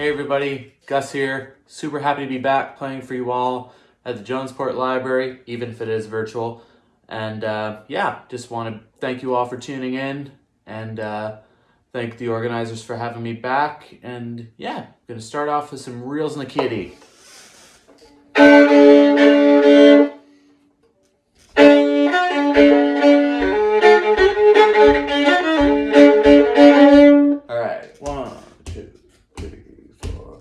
Hey everybody, Gus here. Super happy to be back playing for you all at the Jonesport Library, even if it is virtual. And yeah, just want to thank you all for tuning in and thank the organizers for having me back. And yeah, I'm going to start off with some reels in the key of D. Alright, 1, 2, 3, 4.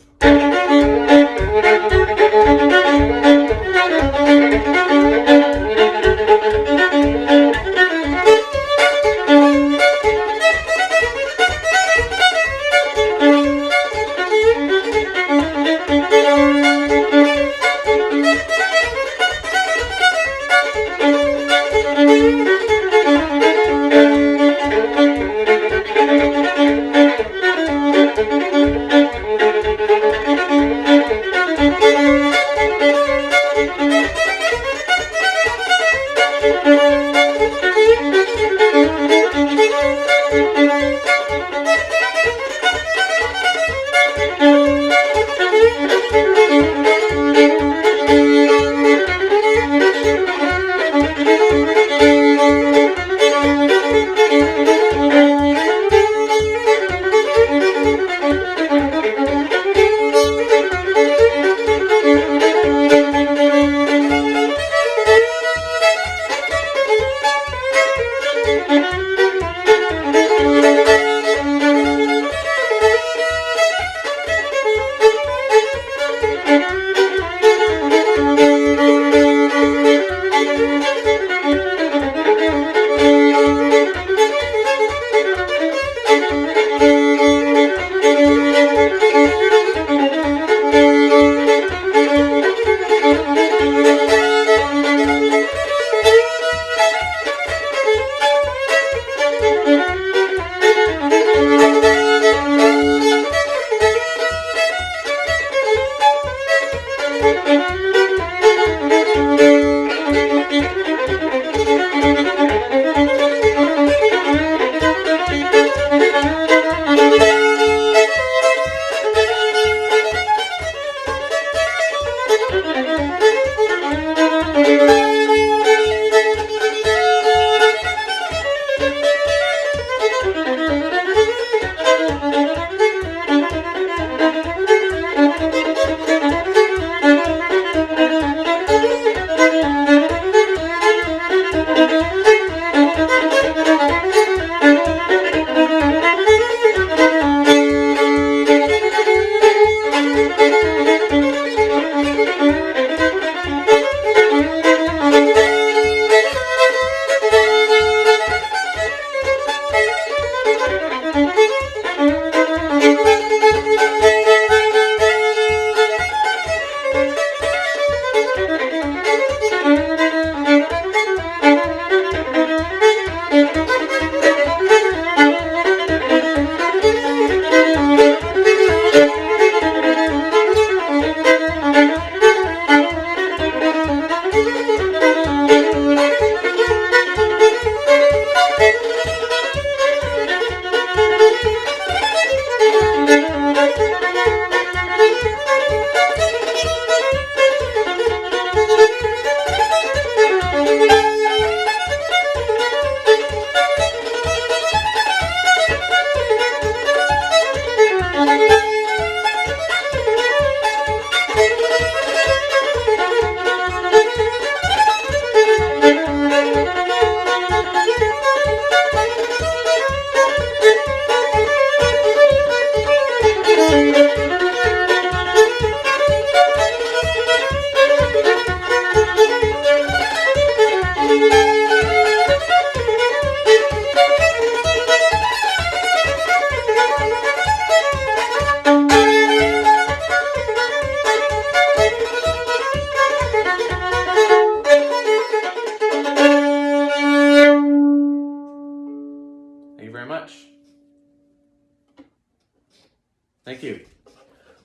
Thank you.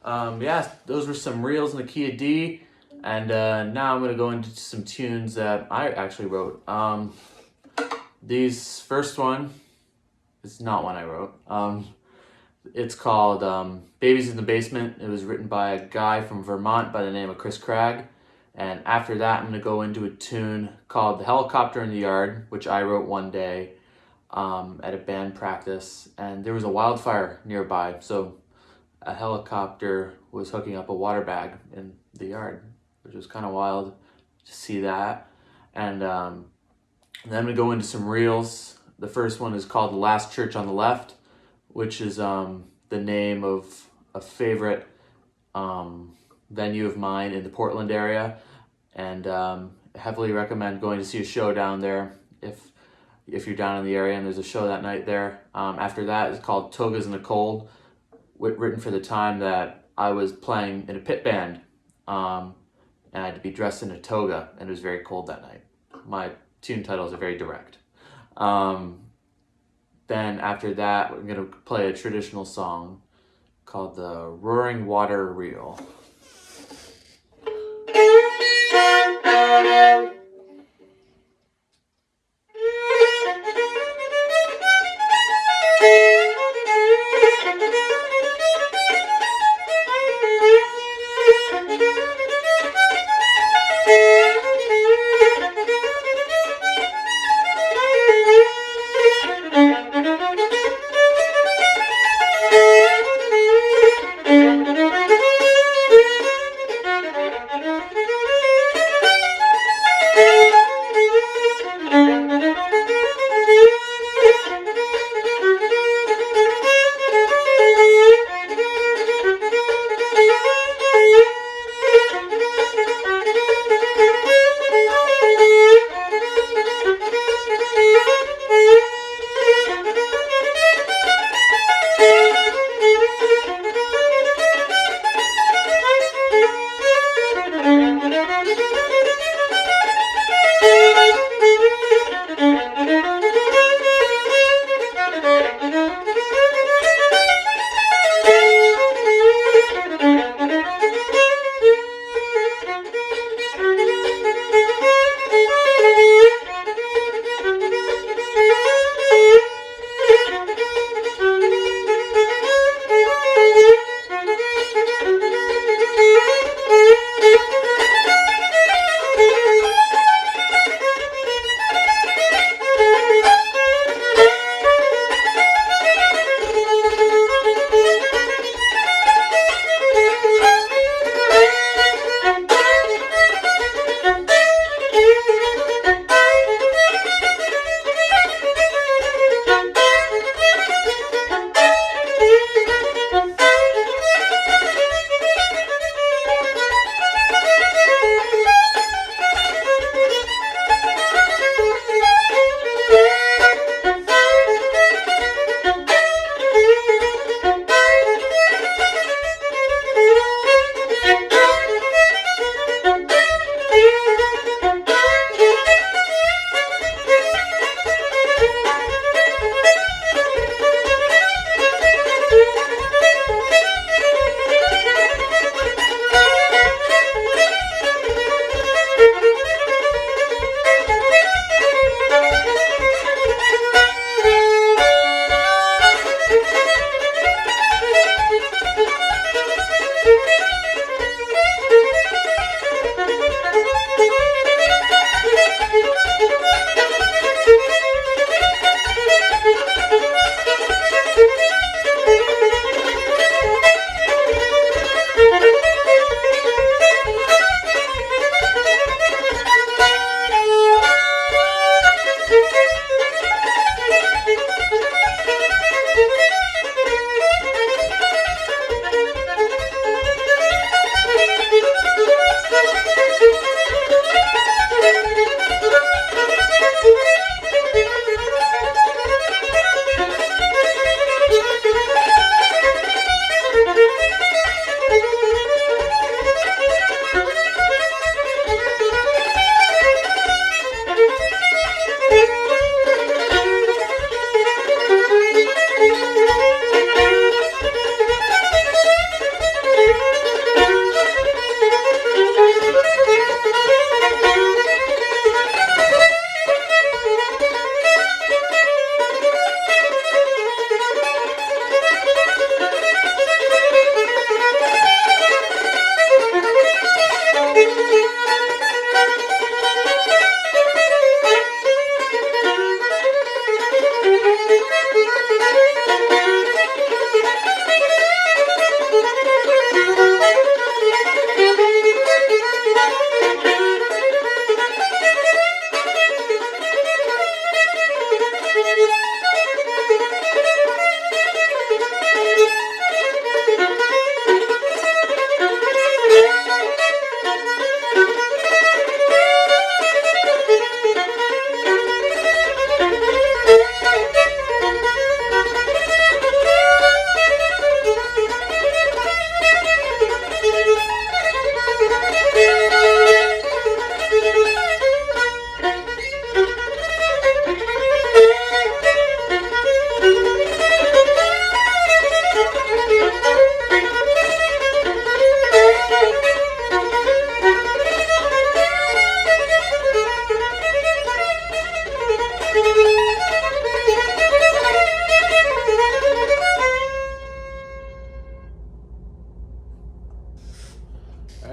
Yeah, those were some reels in the key of D, and now I'm going to go into some tunes that I actually wrote. These first one is not one I wrote. It's called Babies in the Basement. It was written by a guy from Vermont by the name of Chris Cragg. And after that, I'm going to go into a tune called The Helicopter in the Yard, which I wrote one day at a band practice. And there was a wildfire nearby, so a helicopter was hooking up a water bag in the yard, which was kind of wild to see that. And then I'm going to go into some reels. The first one is called The Last Church on the Left, which is the name of a favorite venue of mine in the Portland area, and heavily recommend going to see a show down there if you're down in the area and there's a show that night there. After that is called Togas in the Cold, written for the time that I was playing in a pit band, and I had to be dressed in a toga, and it was very cold that night. My tune titles are very direct. Then after that, we're going to play a traditional song called the Roaring Water Reel.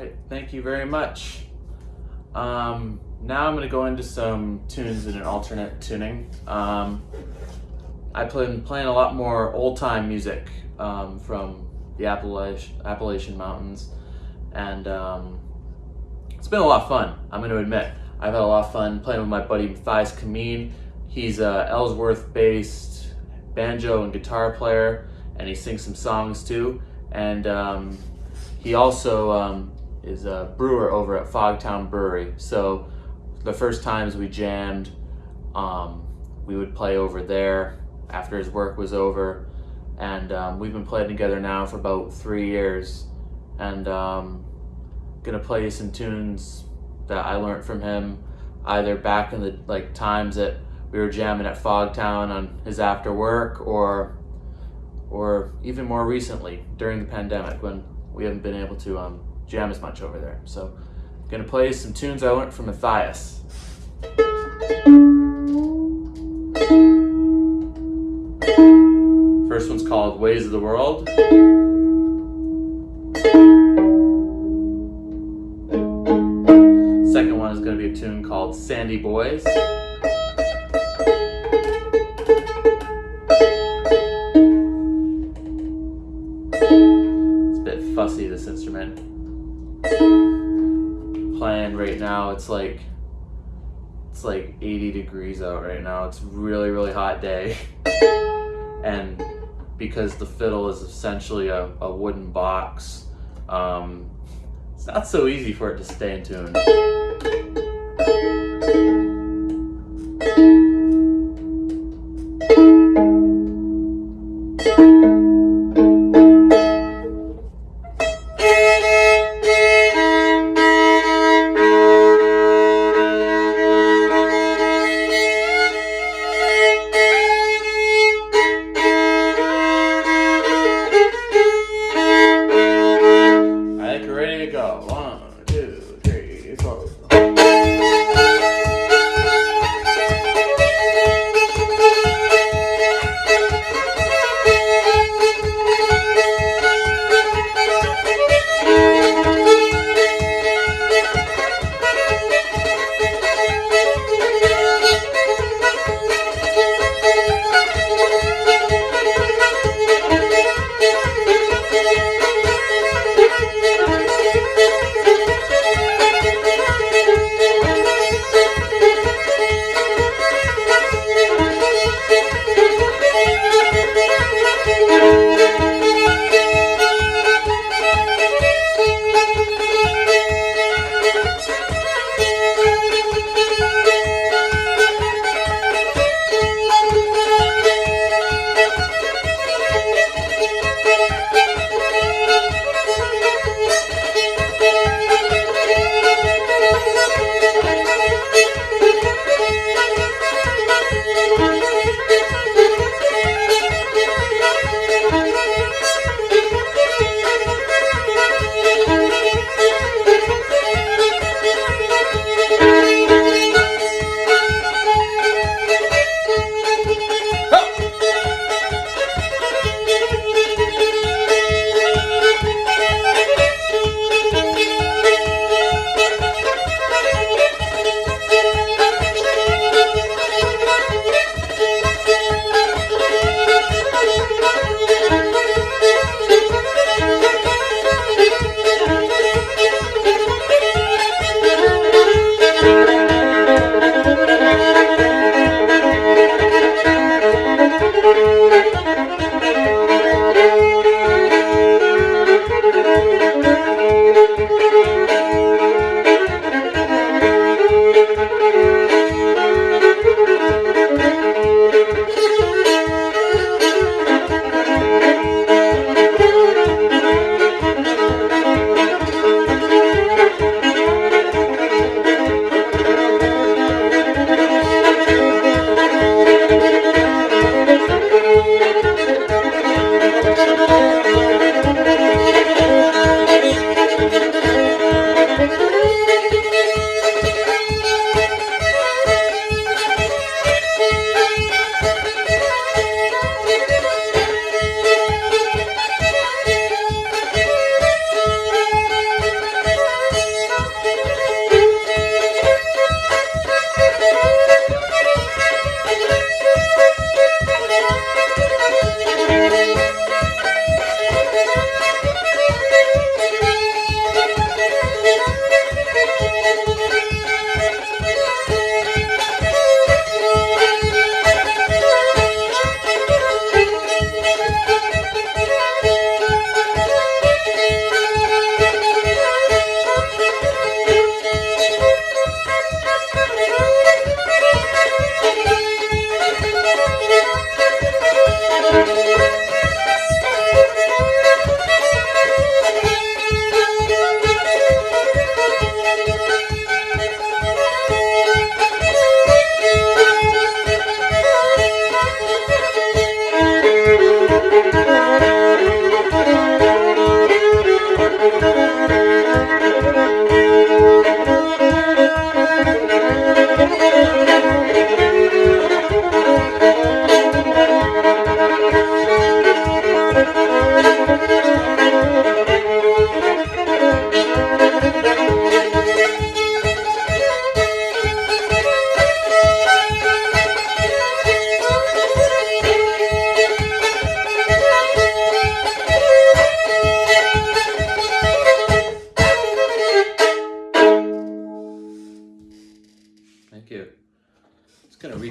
right, thank you very much. Now I'm going to go into some tunes in an alternate tuning. I've been playing a lot more old-time music from the Appalachian Mountains, and it's been a lot of fun, I'm going to admit. I've had a lot of fun playing with my buddy Matthias Kameen. He's a Ellsworth-based banjo and guitar player, and he sings some songs too. And he also is a brewer over at Fogtown Brewery. So the first times we jammed, we would play over there after his work was over. And we've been playing together now for about 3 years. And gonna play you some tunes that I learned from him, either back in the times that we were jamming at Fogtown on his after work, or even more recently during the pandemic when we haven't been able to jam as much over there. So I'm gonna play you some tunes I learned from Matthias. First one's called Ways of the World. Second one is going to be a tune called Sandy Boys. It's a bit fussy, this instrument. Playing right now, it's like 80 degrees out right now. It's really, really hot day. And because the fiddle is essentially a wooden box, it's not so easy for it to stay in tune.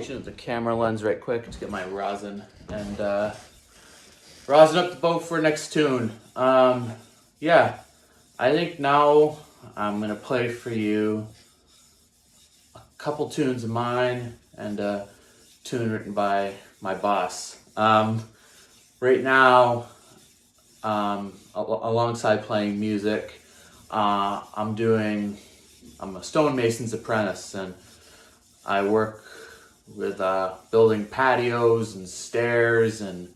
reaching at the camera lens right quick to get my rosin and rosin up the boat for next tune. Yeah, I think now I'm gonna play for you a couple tunes of mine and a tune written by my boss. Right now, alongside playing music, I'm a stonemason's apprentice, and I work with building patios and stairs and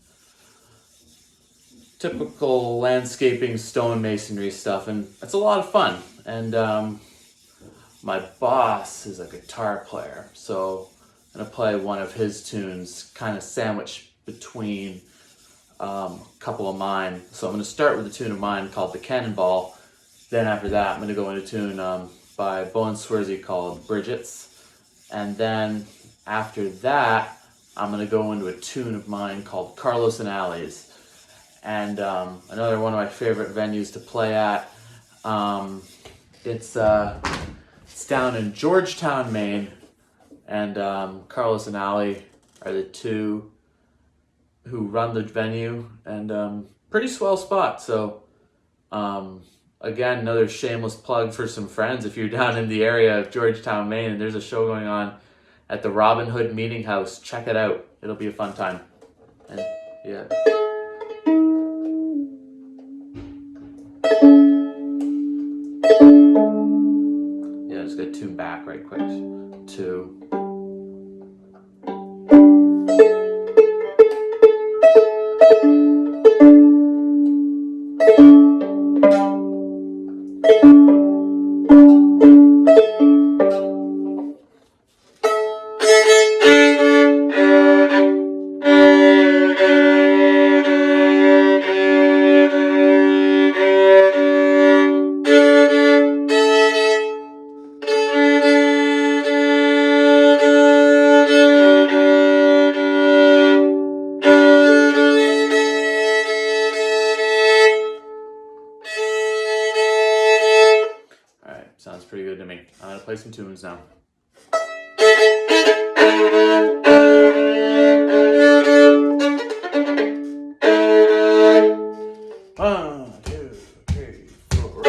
typical landscaping stonemasonry stuff, and it's a lot of fun. And my boss is a guitar player, so I'm gonna play one of his tunes, kind of sandwiched between a couple of mine. So I'm gonna start with a tune of mine called the Cannonball. Then after that, I'm gonna go into a tune by Bo and Swersey called Bridget's. And then after that, I'm gonna go into a tune of mine called Carlos and Alley's. And another one of my favorite venues to play at. It's down in Georgetown, Maine. And Carlos and Alley are the two who run the venue, and pretty swell spot. So again, another shameless plug for some friends. If you're down in the area of Georgetown, Maine, and there's a show going on at the Robin Hood Meeting House, check it out. It'll be a fun time. And yeah. Yeah, just gonna tune back right quick to sounds pretty good to me. I'm gonna play some tunes now. One, two, three, four.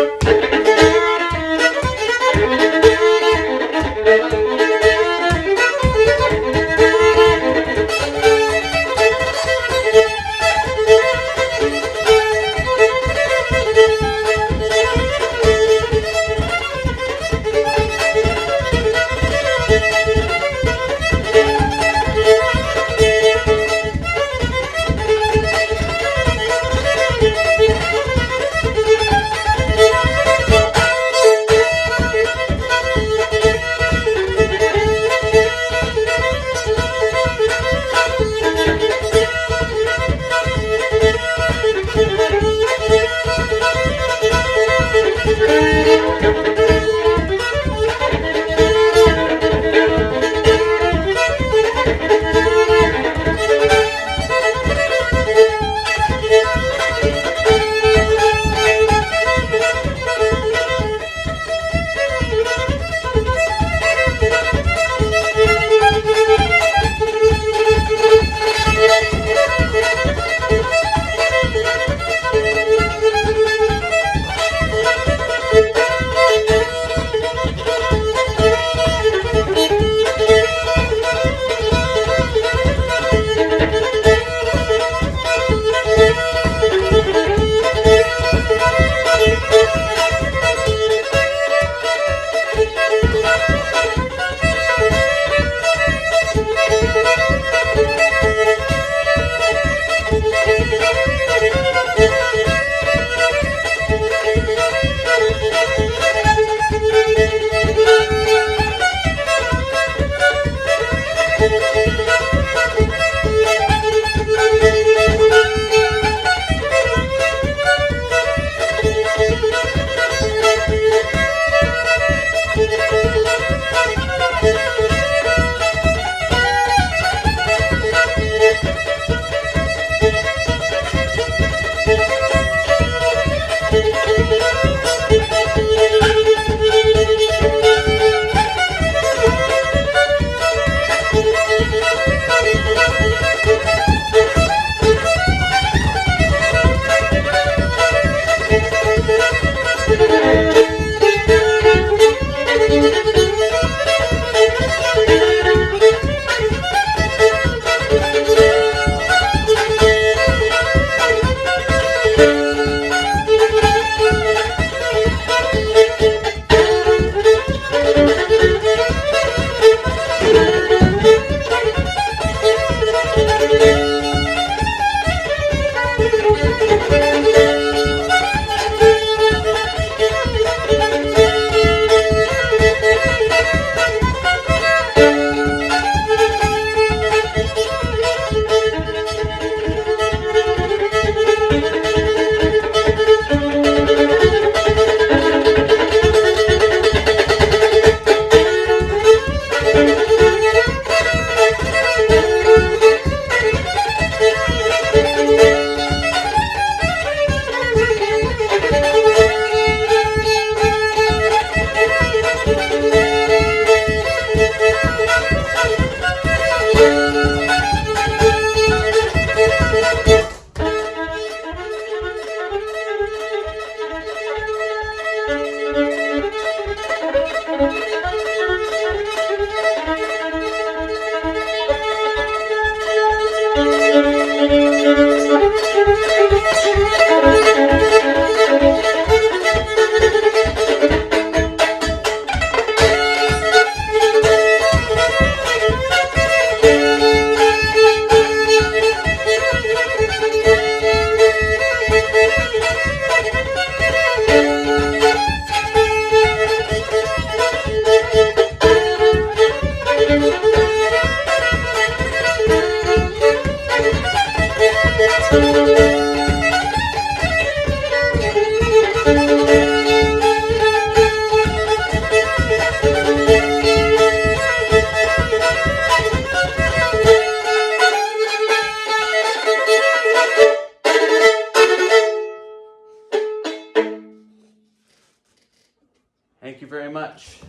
Thank you very much.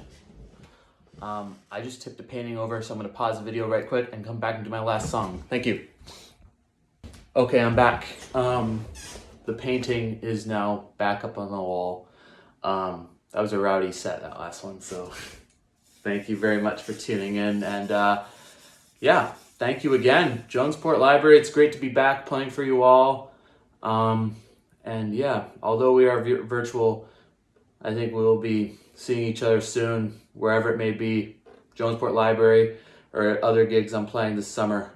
I just tipped the painting over, so I'm going to pause the video right quick and come back and do my last song. Thank you. Okay, I'm back. The painting is now back up on the wall. That was a rowdy set, that last one, so thank you very much for tuning in. And yeah, thank you again. Jonesport Library, it's great to be back playing for you all. And yeah, although we are virtual, I think we'll be seeing each other soon, wherever it may be, Jonesport Library or other gigs I'm playing this summer.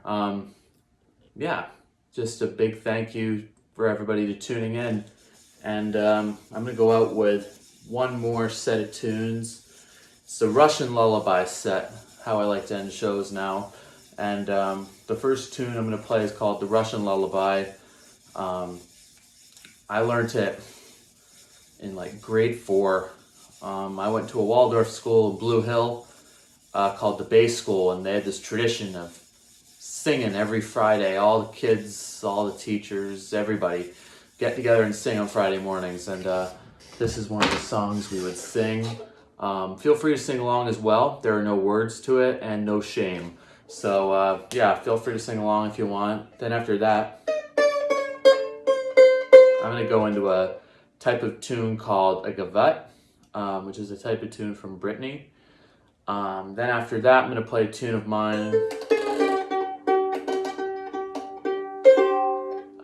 Yeah, just a big thank you for everybody tuning in. And I'm gonna go out with one more set of tunes. It's the Russian Lullaby set, how I like to end shows now. And the first tune I'm gonna play is called the Russian Lullaby. I learned it in like grade 4. I went to a Waldorf school in Blue Hill called the Bay School, and they had this tradition of singing every Friday. All the kids, all the teachers, everybody get together and sing on Friday mornings. And this is one of the songs we would sing. Feel free to sing along as well. There are no words to it and no shame. So yeah, feel free to sing along if you want. Then after that, I'm going to go into a type of tune called a gavotte, which is a type of tune from Brittany. Then after that, I'm going to play a tune of mine.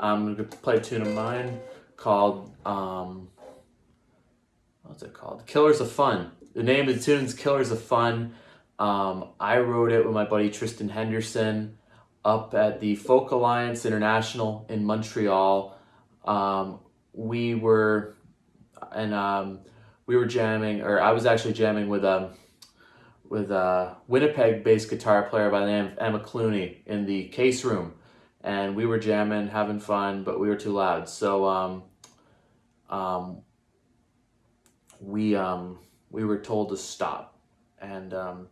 I'm going to play a tune of mine called, what's it called? Killers of Fun. The name of the tune's Killers of Fun. I wrote it with my buddy Tristan Henderson up at the Folk Alliance International in Montreal. We were jamming, or I was actually jamming with a Winnipeg-based guitar player by the name of Emma Clooney in the Case Room, and we were jamming, having fun, but we were too loud. So we were told to stop, and it's a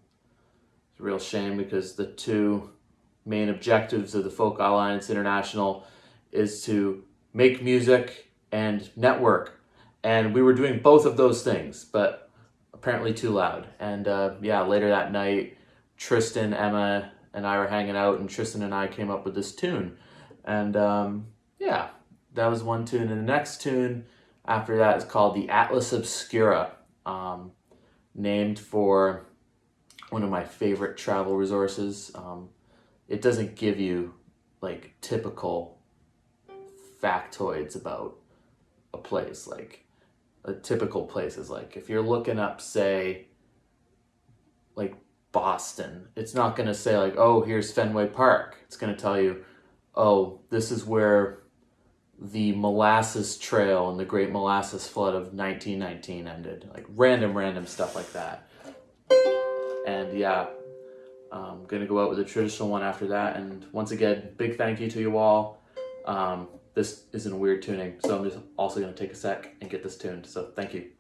real shame because the two main objectives of the Folk Alliance International is to make music and network, and we were doing both of those things, but apparently too loud. And yeah, later that night, Tristan, Emma, and I were hanging out, and Tristan and I came up with this tune. And yeah, that was one tune. And the next tune after that is called the Atlas Obscura, named for one of my favorite travel resources. It doesn't give you like typical factoids about a place. Like a typical place is like, if you're looking up, say, like Boston, it's not going to say like, oh, here's Fenway Park. It's going to tell you, oh, this is where the Molasses Trail and the Great Molasses Flood of 1919 ended. Like random stuff like that. And yeah, I'm going to go out with a traditional one after that. And once again, big thank you to you all. This isn't a weird tuning, so I'm just also going to take a sec and get this tuned. So thank you.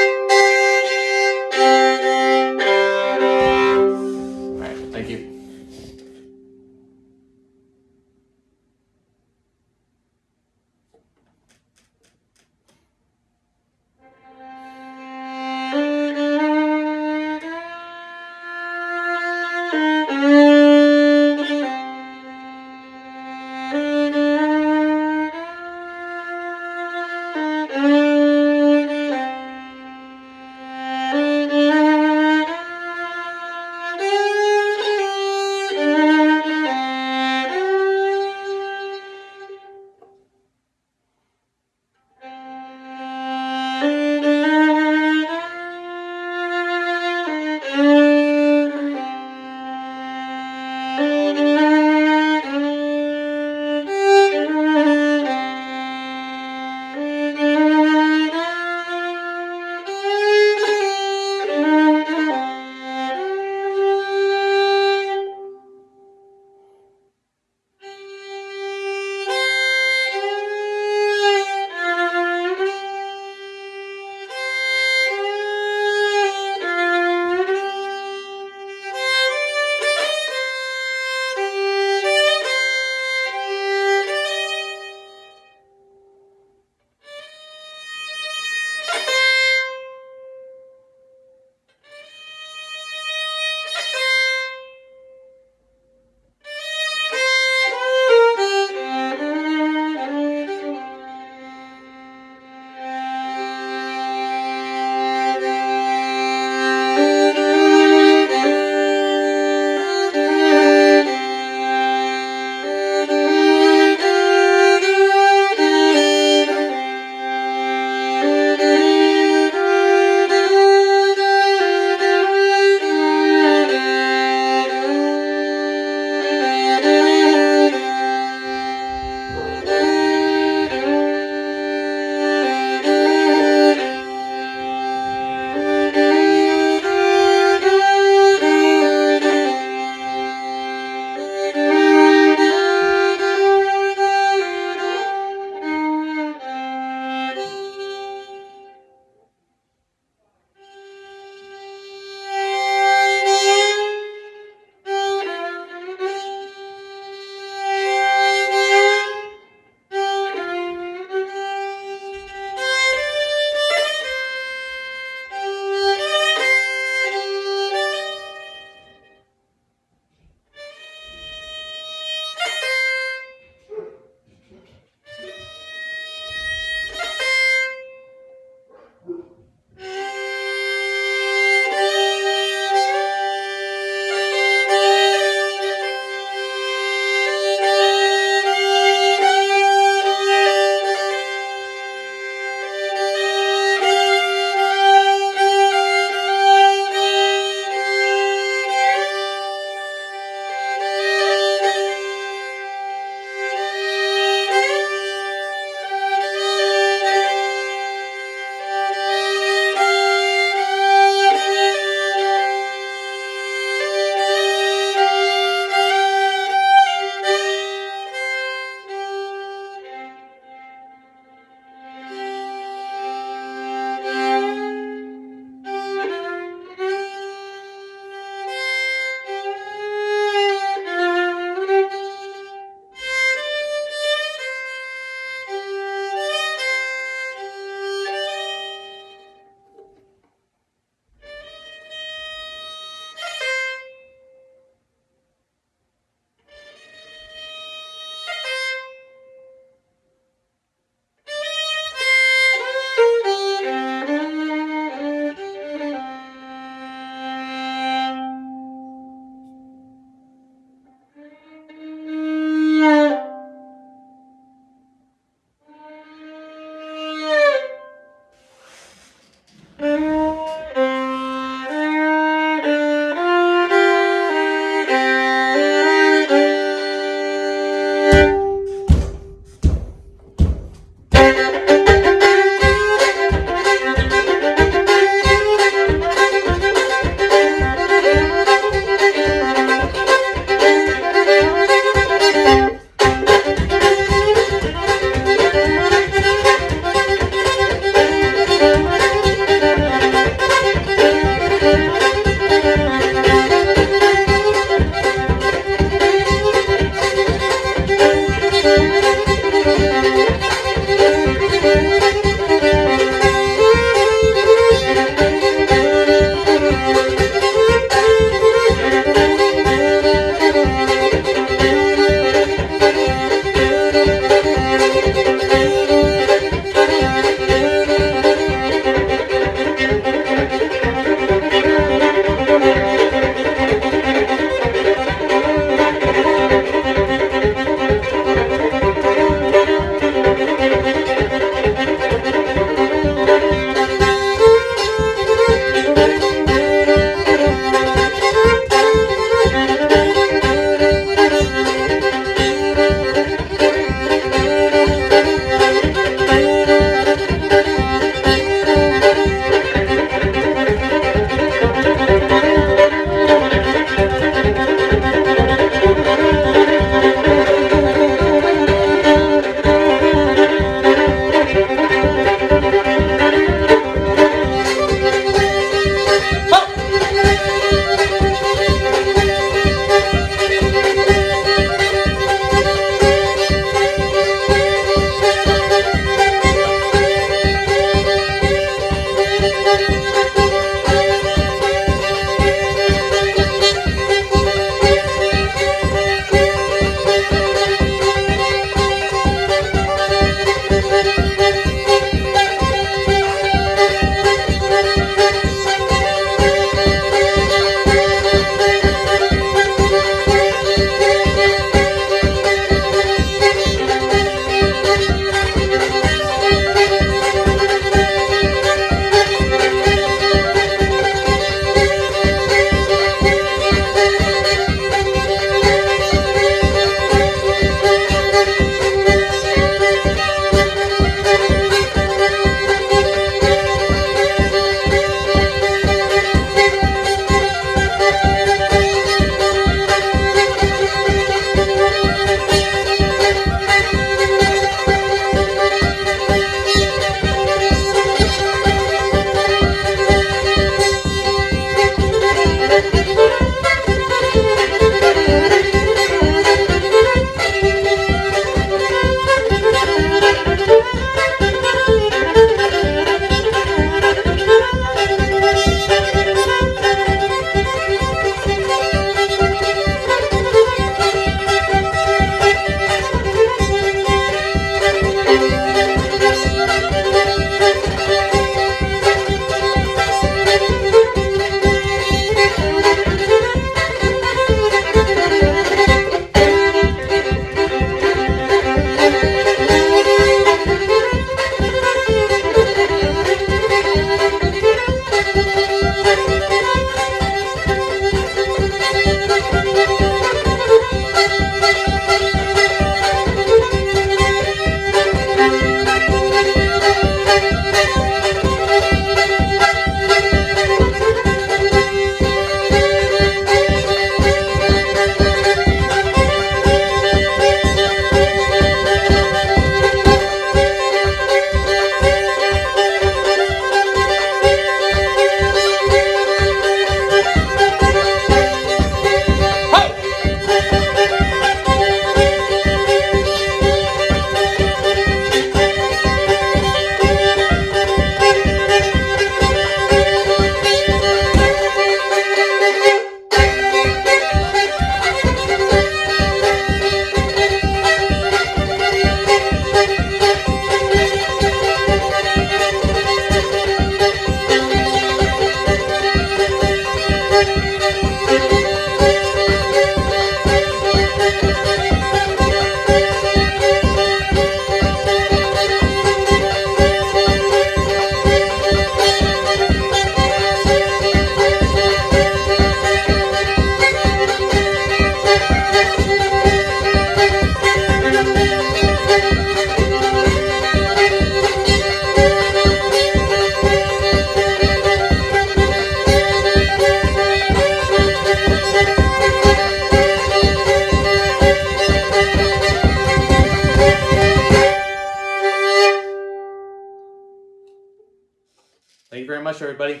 Thank you very much, everybody.